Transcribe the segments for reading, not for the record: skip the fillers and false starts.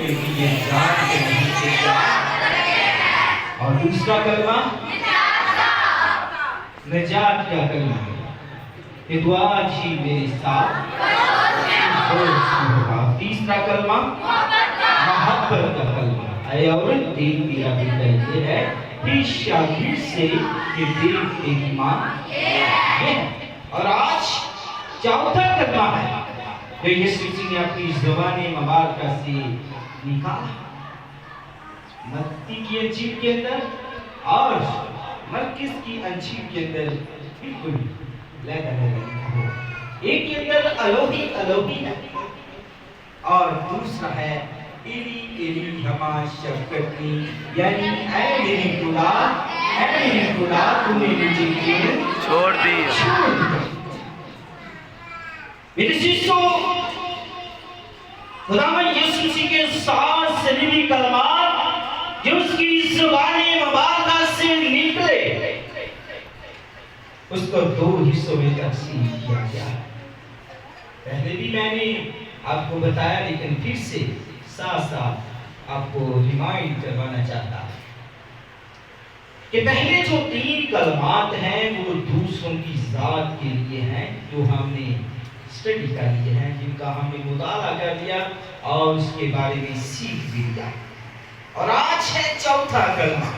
کے لیے جان کے نہیں سے کیا؟ اور دوسرا کلمہ نجات کا کلمہ ہے کہ تو آج ہی میرے ساتھ ہوگا۔ تیسرا کلمہ محبت کا کلمہ ہے اور تیرا بیٹا یہ ہے کہ شاگرد سے کہ دیکھ ایمان ہے۔ اور آج چوتھا کلمہ ہے جو یسوع مسیح نے اپنی زبان مبارکہ سے نکالا متی کی انجیل کے اندر اور مرکز کی انجیل کے اندر بالکل لگا ایک کے اندر الوہی الوہی ہے اور دوسرا ہے ایلی ایلی لما شبقتنی، یعنی اے میرے خدا تو نے مجھے کیوں چھوڑ دیا۔ میرے سیسو خداوند یسوع مسیح کے 7 صلیبی کلمات جو اس کی زبان مبارکہ سے نکلے اس کو 2 حصوں میں تقسیم کیا گیا۔ پہلے بھی میں نے آپ کو بتایا لیکن پھر سے ساتھ ساتھ آپ کو ریمائنڈ کروانا چاہتا ہوں کہ پہلے جو 3 کلمات ہیں وہ دوسروں کی ذات کے لیے ہیں جو ہم نے اسٹڈی کر لیے ہیں، جن کا ہم نے مطالعہ کر لیا اور اس کے بارے میں سیکھ بھی لیا۔ اور آج ہے چوتھا کلمہ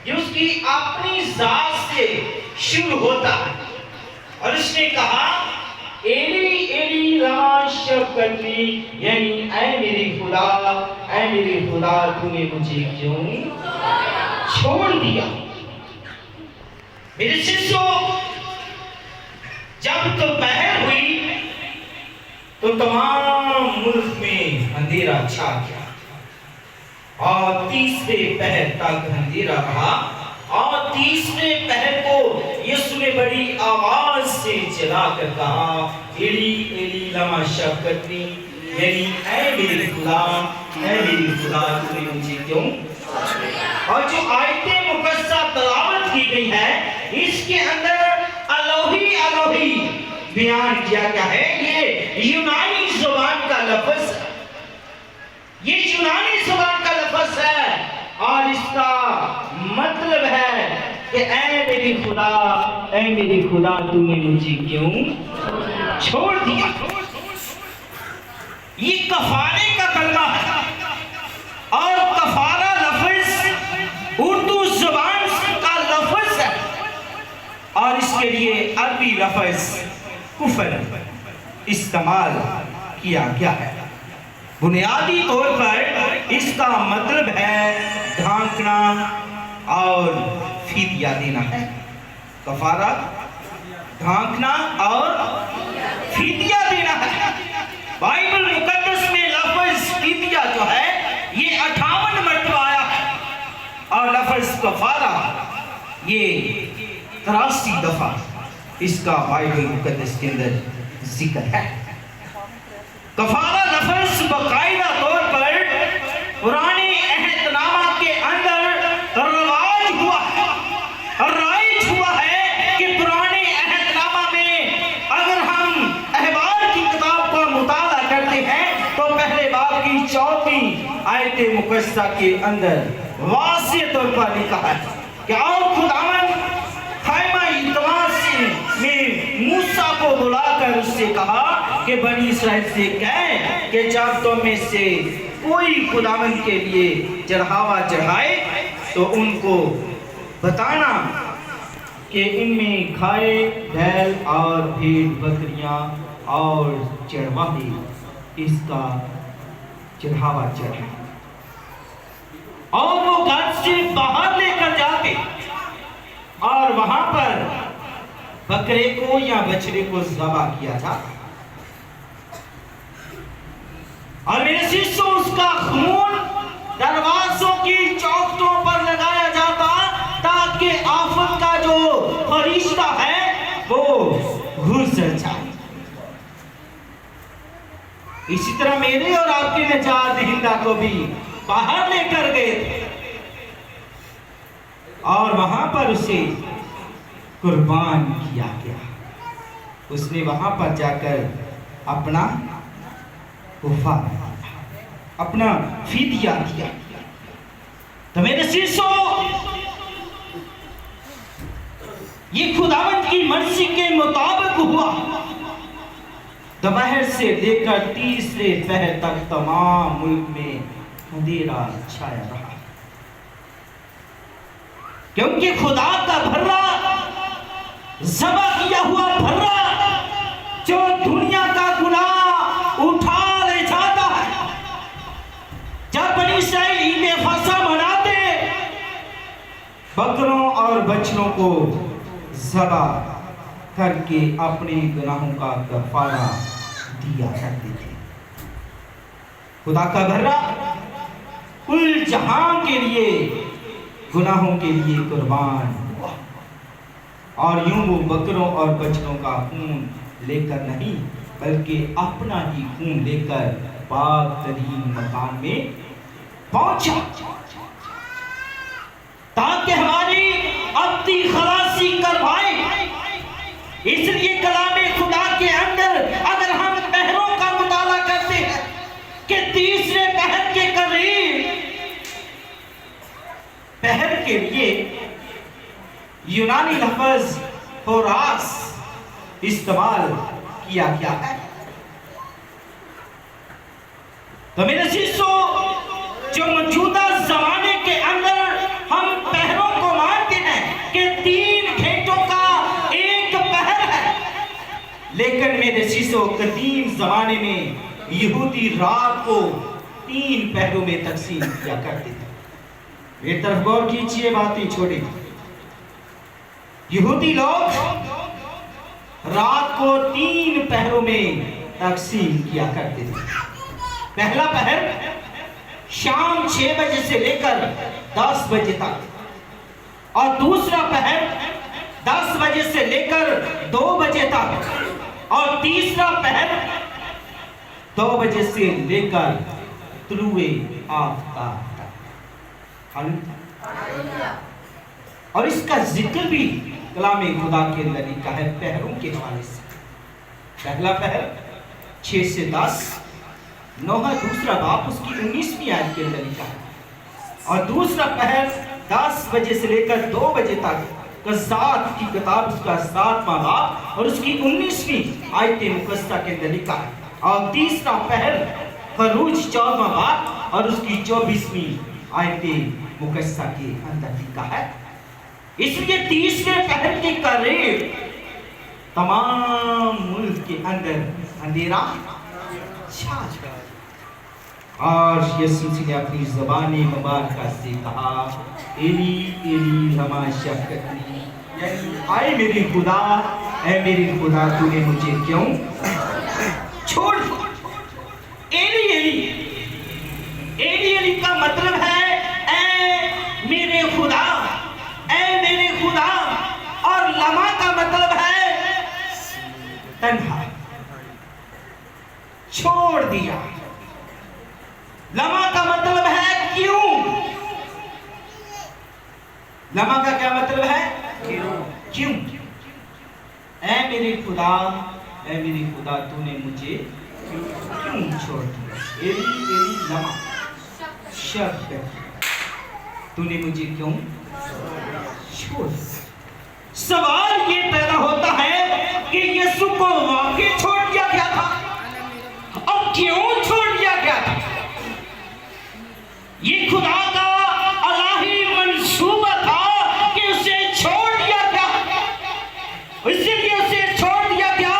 جو اس کی اپنی ذات سے شروع ہوتا ہے اور اس نے کہا ایلی ایلی لما شبقتنی، یعنی اے میرے خدا تو نے مجھے کیوں چھوڑ دیا۔ میرے سسو جب دوپہر ہوئی تو تمام ملک میں اندھیرا چھا گیا اور تیسرے پہر تک اندھیرا رہا اور تیسرے پہر کو یسوع نے بڑی آواز سے چلا کر کہا ایلی ایلی لما شبقتنی، یعنی اے میرے خدا تو نے مجھے کیوں۔ اور جو آیت مقدسہ تلاوت کی گئی ہے اس کے اندر الوہی الوہی بیان کیا گیا ہے۔ یہ یونانی زبان کا لفظ ہے، یہ یونانی زبان کا لفظ ہے اور اس کا مطلب ہے کہ اے میرے خدا تو نے مجھے کیوں چھوڑ دیا۔ یہ کفارے کا کلمہ ہے اور کفارہ لفظ اردو زبان کا لفظ ہے اور اس کے لیے عربی لفظ کفر استعمال کیا گیا ہے۔ بنیادی طور پر اس کا مطلب ہے ڈھانکنا اور فدیہ دینا ہے۔ کفارہ ڈھانکنا اور فدیہ دینا ہے۔ بائبل مقدس میں لفظ فدیہ جو ہے یہ 58 مرتبہ آیا ہے اور لفظ کفارہ یہ 83 دفعہ اس کا بائبل مقدس کے اندر ذکر ہے۔ کفارہ لفظ باقاعدہ طور پر پرانے عہد نامہ کے اندر رائج ہوا ہے کہ پرانے عہد نامہ میں اگر ہم احبار کی کتاب کا مطالعہ کرتے ہیں تو پہلے باب کی 4ویں آیت مقدسہ کے اندر واضح طور پر لکھا ہے کہ آؤ خداوند خیمہ التماس میں موسیٰ کو بلا کر اس سے کہا کہ بنی اسرائیل سے کہیں کہ جب تم میں سے کوئی خداوند کے لیے چڑھاوا چڑھائے تو ان کو بتانا کہ ان میں گھائے بیل اور بھیڑ بکریاں اور چڑھواہے اس کا چڑھاوا چڑھائے اور وہ گھر سے باہر لے کر جاتے اور وہاں پر بکرے کو یا بچڑے کو ذبح کیا جاتا اور میرے سیسو اس کا خون دروازوں کی چوکھٹوں پر لگایا جاتا تاکہ آفت کا جو فرشتہ ہے وہ گزر جائے۔ اسی طرح میرے اور آپ کے نجات دہندہ کو بھی باہر لے کر گئے تھے اور وہاں پر اسے قربان کیا گیا۔ اس نے وہاں پر جا کر اپنا وفا دیا اپنا فدیہ دیا. تو میرے سیسو یہ خداوند کی مرضی کے مطابق ہوا. دوپہر سے لے کر تیسرے پہر تک تمام ملک میں اندھیرا چھایا رہا، کیونکہ خدا کا بھرا ذبح کیا ہوا بھرا جو دنیا کا گناہ اٹھا لے جاتا ہے. جب بنی اسرائیل عید فصح مناتے بکروں اور بچڑوں کو ذبح کر کے اپنے گناہوں کا کفارہ دیا کرتے تھے. خدا کا بھرا کل جہاں کے لیے گناہوں کے لیے قربان ہوا، اور یوں وہ بکروں اور بچڑوں کا خون لے کر نہیں بلکہ اپنا ہی خون لے کر پاک ترین مکان میں پہنچا تاکہ ہماری ابدی خلاصی کروائے. اس لیے کلام خدا کے اندر اگر ہم پہروں کا مطالعہ کرتے ہیں کہ تیسرے پہر کے قریب پہر کے لیے یونانی لفظ ہوراس استعمال کیا گیا ہے. تو میرے عزیزو، جو موجودہ زمانے کے اندر ہم پہروں کو مانتے ہیں کہ 3 گھنٹوں کا ایک پہر ہے، لیکن میرے عزیزو قدیم زمانے میں یہودی رات کو 3 پہروں میں تقسیم کیا کرتے تھے. میری طرف غور کیجئے، باتیں چھوڑیں. یہودی لوگ رات کو 3 پہروں میں تقسیم کیا کرتے تھے. پہلا پہر شام 6 بجے سے لے کر 10 بجے تک، اور دوسرا پہر 10 بجے سے لے کر 2 بجے تک، اور تیسرا پہر 2 بجے سے لے کر طلوع آفتاب تک. اور اس کا ذکر بھی کلام خدا کے اندر لکھا ہے پہروں کے حوالے سے. پہلا پہر 6 سے 10 نوح دوسرا باب اس کی 19ویں آیت کے اندر لکھا ہے، اور دوسرا پہر 10 بجے سے لے کر 2 بجے تک قضات کی کتاب اس کا 7واں باب اور اس کی 19ویں آیت مقدسہ کے اندر لکھا ہے، اور تیسرا پہر خروج 14واں باب اور اس کی 24ویں آیت مقدسہ کے اندر لکھا ہے. اس لیے تیسرے پہر کے قریب تمام ملک کے اندر اندھیرا چھا جائے. اور یسوع نے اپنی زبان مبارکہ سے کہا، ایلی ایلی لما شبقتنی، یعنی اے میرے خدا، اے میرے خدا تو نے مجھے کیوں چھوڑ دیا. ایلی ایلی، ایلی ایلی کا مطلب ہے اے میرے خدا، اے میرے خدا، اور لما کا مطلب ہے تنہا، چھوڑ دیا. لما کا مطلب ہے کیوں. لما کا کیا مطلب ہے؟ کیوں. اے میرے خدا، اے میرے خدا تو نے مجھے کیوں چھوڑ دیا. ایلی ایلی لما شب تو نے مجھے کیوں چھوڑ دیا. سوال یہ پیدا ہوتا ہے کہ یسوع کو واقعی چھوڑ دیا گیا تھا، اور کیوں چھوڑ دیا گیا تھا. یہ خدا کا الہی منصوبہ تھا کہ اسے چھوڑ دیا گیا. اسی لیے اسے چھوڑ دیا گیا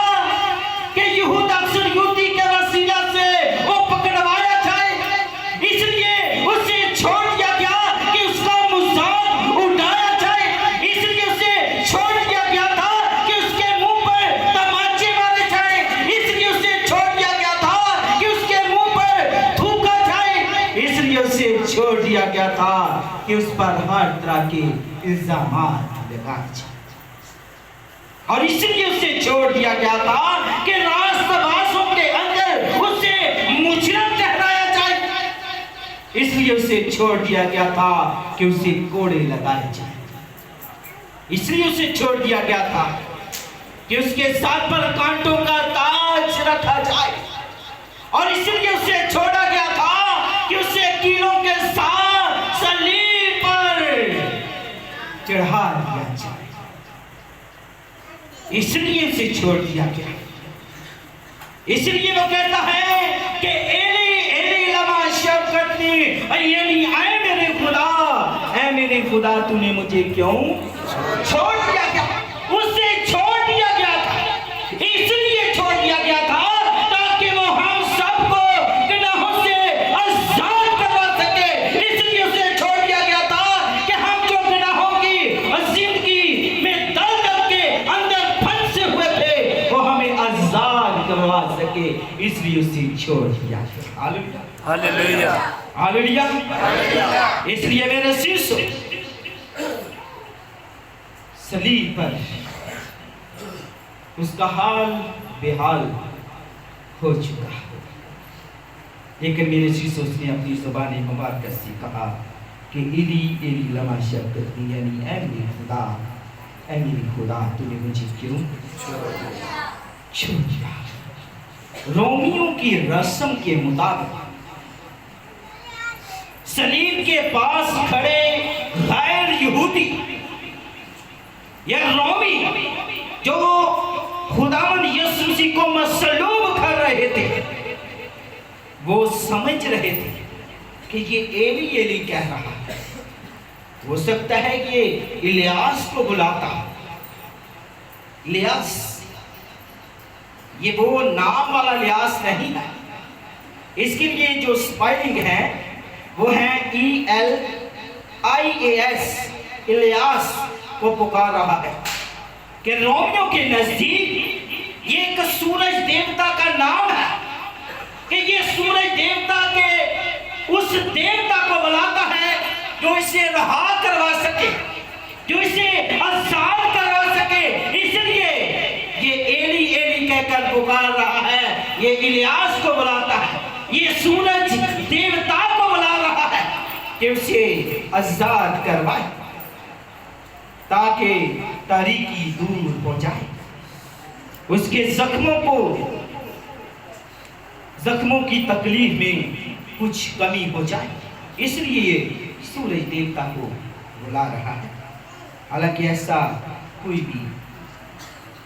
کہ یہود اکثر یہودی کے وسیلہ سے وہ پکڑوایا جائے. اس لیے اسے چھوڑ دیا گیا کہ اس کا مذاق اڑایا جائے. اس لیے اسے چھوڑ دیا گیا تھا کہ اس کے منہ پر تماچے مارے جائیں. اس لیے اسے چھوڑ دیا گیا تھا کہ اس کے منہ پر تھوکا جائے. اس لیے اسے چھوڑ دیا گیا تھا کہ اس پر ہر طرح کے الزامات لگائے جائیں. اور اس لیے اسے چھوڑ دیا گیا تھا کہ راست بازوں کے اندر اسے مجرم ٹھہرایا جائے. اس لیے اسے چھوڑ دیا گیا تھا کہ اسے کوڑے لگائے جائیں. اس لیے اسے چھوڑ دیا گیا تھا کہ اس کے ساتھ پر کانٹوں کا تاج رکھا جائے. اور اس لیے اسے چھوڑا گیا تھا اس لیے اسے چھوڑ دیا گیا. اس لیے وہ کہتا ہے کہ ایلی ایلی لما شبقتنی، ایلی اے میرے خدا، اے میرے خدا تو نے مجھے کیوں چھوڑ دیا گیا. اسے چھوڑ دیا گیا تھا، اس لیے چھوڑ دیا گیا تھا تاکہ وہ ہم سب کو گناہوں سے آزاد کروا سکے. اس لیے اسے چھوڑ دیا گیا تھا کہ ہم جو گناہوں کی زندگی میں دل دل کے اندر پھنسے ہوئے تھے وہ ہمیں آزاد کروا سکے. اس لیے اسے چھوڑ دیا گیا. ہاللیلویا ہاللیلویا. اس لیے میرے سیسو صلیب پر اس کا حال بے حال ہو چکا، لیکن میرے سیسو اس نے اپنی زبان مبارکہ سے کہا کہ ایلی ایلی لما شبقتنی، یعنی اے میرے خدا، اے میرے خدا تو نے مجھے کیوں چھوڑ دیا. رومیوں کی رسم کے مطابق صلیب کے پاس کھڑے غیر یہودی یا رومی جو خداوند یسوع مسیح کو مصلوب کر رہے تھے، وہ سمجھ رہے تھے کہ یہ ایلی ایلی کہہ رہا ہے. ہو سکتا ہے کہ الیاس کو بلاتا. الیاس یہ وہ نام والا الیاس نہیں ہے. اس کے لیے جو سپیلنگ ہے وہ ہے ELIAS، الیاس کو پکار رہا ہے کہ رومیوں کے نزدیک یہ ایک سورج دیوتا کا نام ہے، کہ یہ سورج دیوتا کے اس دیوتا کو بلاتا ہے جو اسے رہا کروا سکے، جو اسے آزاد کروا سکے. اس لیے یہ ایلی ایلی کہہ کر پکار رہا ہے. یہ الیاس کو بلاتا ہے، یہ سورج دیوتا کو بلا رہا ہے کہ اسے آزاد کروائے تاکہ تاریکی دور ہو جائے، اس کے زخموں کی تکلیف میں کچھ کمی ہو جائے. اس لیے یہ سورج دیوتا کو بلا رہا ہے. حالانکہ ایسا کوئی بھی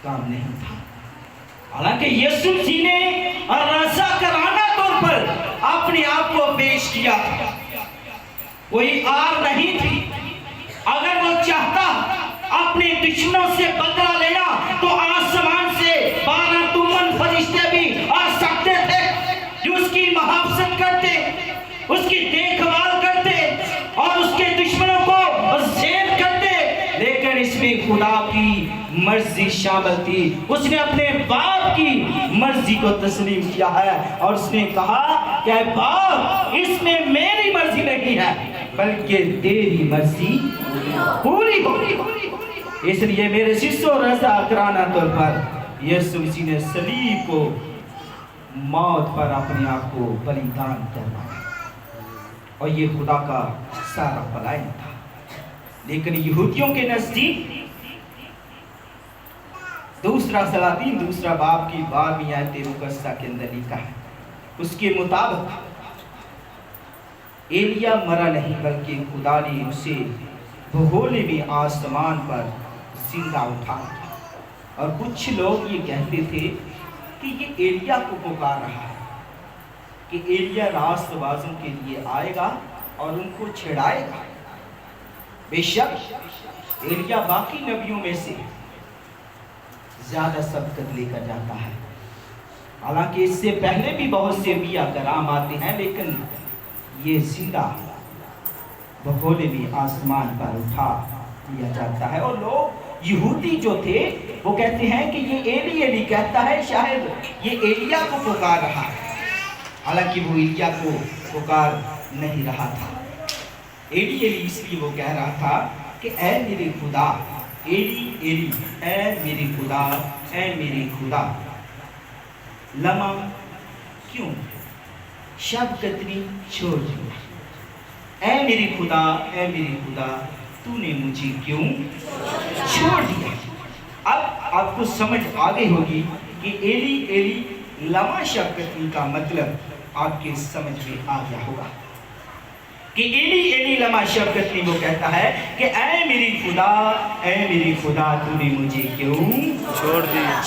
کام نہیں تھا. حالانکہ یسوع مسیح نے رضاکارانہ طور پر اپنے آپ کو پیش کیا تھا. کوئی آر نہیں تھی. اگر وہ چاہتا اپنے دشمنوں سے بدلہ لینا تو آسمان سے 12 تمن فرشتے بھی آ سکتے تھے جو اس کی محافظت کرتے، اس کی دیکھ بھال کرتے اور اس کے دشمنوں کو زیر کرتے. لیکن اس میں خدا کی مرضی شامل تھی. اس نے اپنے باپ کی مرضی کو تسلیم کیا ہے اور اس نے کہا کہ اے باپ، اس میں میری مرضی نہیں ہے بلکہ تیری مرضی پوری ہو. اس لیے میرے سیسو رضاکارانہ طور پر یسوع مسیح نے صلیب کو موت پر اپنے آپ کو بلیدان کروایا اور یہ خدا کا سارا پلان تھا. لیکن یہودیوں کے نزدیک دوسرا سلاطین دوسرا باب کی 12ویں آیت مقدسہ کے اندر لکھا ہے، اس کے مطابق ایلیا مرا نہیں بلکہ خدا نے اسے بھگولے میں آسمان پر زندہ اٹھایا. اور کچھ لوگ یہ کہتے تھے کہ یہ ایلیا کو پکار رہا ہے، کہ ایلیا راست بازوں کے لیے آئے گا اور ان کو چھڑائے گا. بے شک ایلیا باقی نبیوں میں سے زیادہ سبقت لے کر جاتا ہے. حالانکہ اس سے پہلے بھی بہت سے انبیاء کرام آتے ہیں، لیکن یہ زندہ بھگولے میں آسمان پر اٹھا دیا جاتا ہے. اور لوگ یہودی جو تھے وہ کہتے ہیں کہ یہ ایلی ایلی کہتا ہے، شاید یہ ایلیا کو پکار رہا ہے. حالانکہ وہ ایلیا کو پکار نہیں رہا تھا. ایلی ایلی اس لیے وہ کہہ رہا تھا کہ اے میرے خدا، ایلی ایلی، اے میرے خدا، اے میرے خدا، لما کیوں شبقتنی چھوڑ دیا. اے میرے خدا، اے میرے خدا، تو نے مجھے کیوں چھوڑ دیا. اب آپ کو سمجھ آ گئی ہوگی کہ ایلی ایلی لما شبقتنی کا مطلب آپ کے سمجھ میں آ گیا ہوگا. کہ ایلی لما شفقت میں وہ کہتا ہے کہ اے میری خدا تو نے مجھے کیوں چھوڑ دیا۔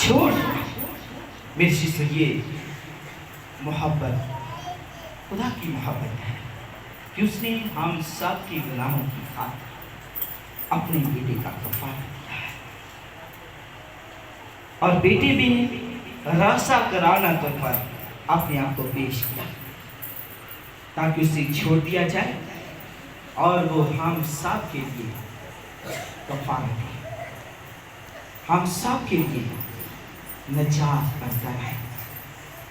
میری سسٹر، یہ محبت خدا کی محبت ہے کہ اس نے ہم سب کی گناہوں کی خاطر اپنے بیٹے کا کفارہ دیا ہے، اور بیٹے بھی راسا کرانہ طور پر اپنے آپ کو پیش کیا تاکہ اسے چھوڑ دیا جائے اور وہ ہم سب کے لیے کفارہ دے، ہم سب کے لیے نجات بنتا ہے۔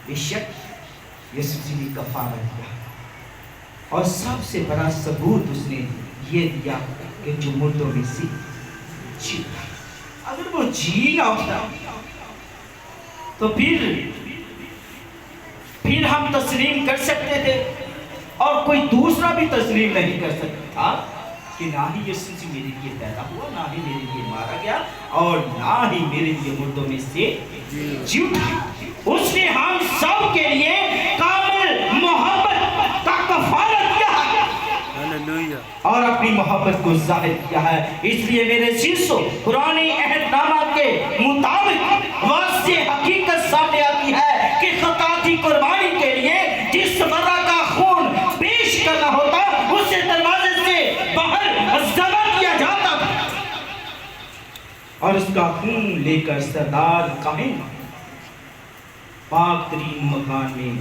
بے شک یسوع نے کفارہ دیا، اور سب سے بڑا ثبوت اس نے یہ دیا کہ جو مردوں میں سے جی اٹھا۔ اگر وہ جی نہ اٹھتا تو پھر ہم تسلیم کر سکتے تھے، اور کوئی دوسرا بھی تسلیم نہیں کر سکتا تھا کہ نہ ہی یسوع میرے لیے پیدا ہوا، نہ ہی میرے لیے مارا گیا، اور نہ ہی میرے لیے مردوں میں سے جی اٹھا۔ اس نے ہم سب کے لیے کامل محبت کا کفارہ دیا ہے اور اپنی محبت کو ظاہر کیا ہے۔ اس لیے میرے سیسو قرآن عہد نامہ کے مطابق واضح حقیقت سامنے آتی ہے کہ خطا کی قربانی کے لیے جس برا کا خون پیش کرنا ہوتا اسے دروازے سے باہر ذبح کیا جاتا تھا، اور اس کا خون لے کر سردار کاہن پاک ترین مکان میں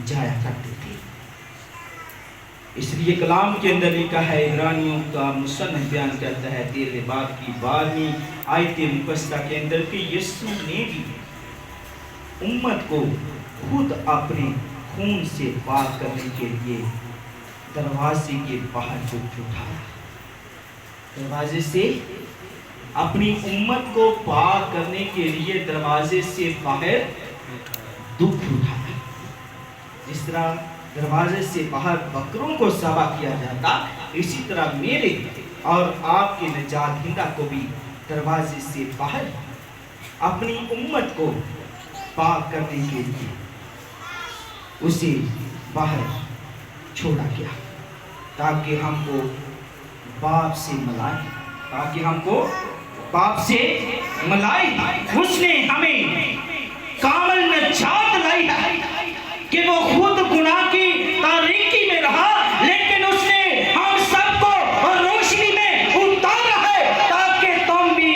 جایا کرتے تھے۔ اس لیے کلام کے اندر لکھا ہے، عبرانیوں کا مصنف بیان کرتا ہے 13 باب کی 12ویں آیت مقدسہ کے اندر کہ یسوع نے بھی امت کو خود اپنے خون سے پاک کرنے کے لیے دروازے کے باہر دکھ اٹھایا۔ دروازے سے اپنی امت کو پاک کرنے کے لیے دروازے سے باہر دکھ اٹھایا۔ جس طرح دروازے سے باہر بکروں کو ذبح کیا جاتا، اسی طرح میرے اور آپ کے نجات دہندہ کو بھی دروازے سے باہر اپنی امت کو پاک کرنے کے لیے اسے باہر چھوڑا گیا تاکہ ہم کو باپ سے ملائے، اس نے ہمیں کامل نجات لائی ہے کہ وہ خود گناہ کی تاریکی میں رہا، لیکن اس نے ہم سب کو روشنی میں اتارا ہے تاکہ تم بھی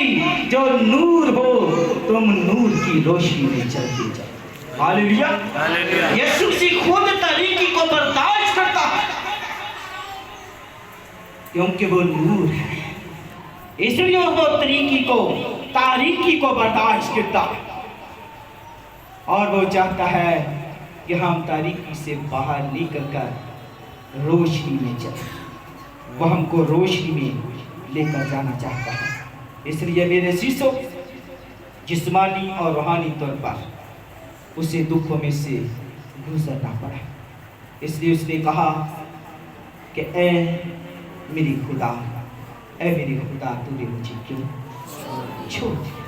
جو نور ہو تم نور کی روشنی میں چلتے جاؤ۔ ہاللیلویہ۔ یسوع خود تاریکی کو برداشت کرتا ہے کیونکہ وہ نور ہے، اس لیے وہ تاریکی کو برداشت کرتا ہے، اور وہ چاہتا ہے کہ ہم تاریکی سے باہر نکل کر روشنی میں چلیں۔ وہ ہم کو روشنی میں لے کر جانا چاہتا ہے۔ اس لیے میرے سیسو جسمانی اور روحانی طور پر اسے دکھوں میں سے گزرنا پڑا، اس لیے اس نے کہا کہ اے میری خدا تو نے مجھے کیوں چھوڑ دیا۔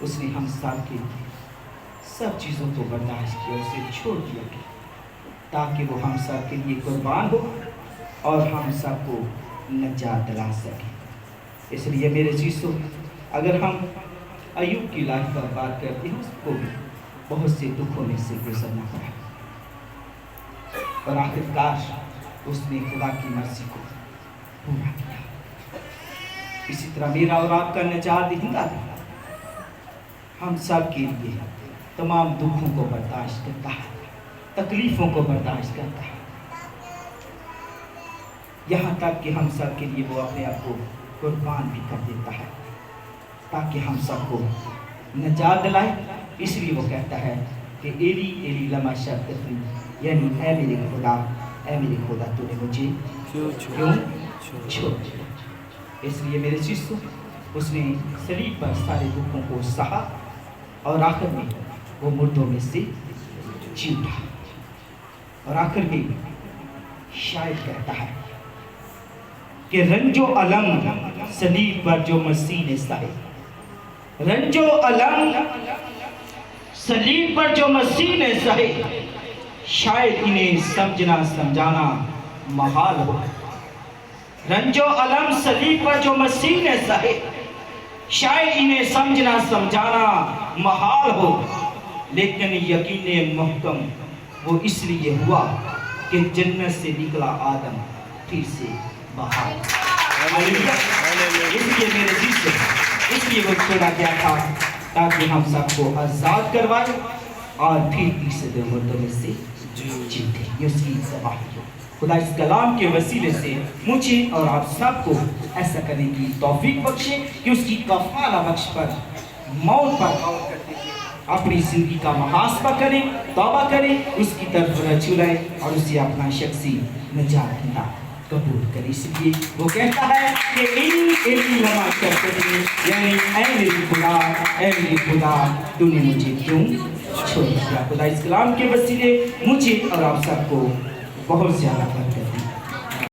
اس نے ہم سب کے سب چیزوں کو برداشت کیا، اسے چھوڑ دیا تاکہ وہ ہم سب کے لیے قربان ہو اور ہم سب کو نجات دلا سکے۔ اس لیے میرے چیزوں، اگر ہم ایوب کی لائف پر بات کرتے ہیں، اس کو بھی بہت سے دکھوں میں سے گزرنا پڑا، اور آخر کار اس نے خدا کی مرضی کو پورا کیا۔ اسی طرح میرا اور آپ کا نجات دہندہ بھی ہم سب کے لیے تمام دکھوں کو برداشت کرتا ہے، تکلیفوں کو برداشت کرتا ہے، یہاں تک کہ ہم سب کے لیے وہ اپنے آپ کو قربان بھی کر دیتا ہے تاکہ ہم سب کو نجات دلائے۔ اس لیے وہ کہتا ہے کہ ایلی ایلی لما شبعتنی، یعنی اے میرے خدا تو نے مجھے کیوں چھوڑ دیا۔ اس لیے میرے چیزوں، اس نے صلیب پر سارے دکھوں کو سہا، اور آخر میں وہ مردوں میں سے جی اٹھا، اور آخر میں شاید کہتا ہے کہ رنج و الم صلیب پر جو مسیح نے سہے، رنج و الم صلیب پر جو مسیح نے سہے، شاید انہیں سمجھنا سمجھانا محال ہو۔ رنج و علم صلیب پر جو مسیح نے سہے، شاید انہیں سمجھنا سمجھانا محال ہو، لیکن یقین محکم وہ اس لیے ہوا کہ جنت سے نکلا آدم پھر سے باہر۔ اس لیے میرے جیت سے اس لیے وہ چھوڑا گیا تھا تاکہ ہم سب کو آزاد کروائے اور پھر تیسرے مرتبے سے جیتے۔ یہ اس کی زبان ہے۔ خدا اس کلام کے وسیلے سے مجھے اور آپ سب کو ایسا کرنے کی توفیق بخشے کہ اس کی کفارہ بخش پر موت پر غور کرتے ہوئے اپنی زندگی کا محاسبہ کریں، توبہ کریں، اس کی طرف رجوع لائیں اور اسے اپنا شخصی نجات دہندہ قبول کریں۔ اس لیے وہ کہتا ہے کہ لما کرتے یعنی اے میری خدا تو نے مجھے کیوں چھوڑ دیا۔ خدا اس کلام کے وسیلے مجھے اور آپ سب کو بہت زیادہ برکت دی۔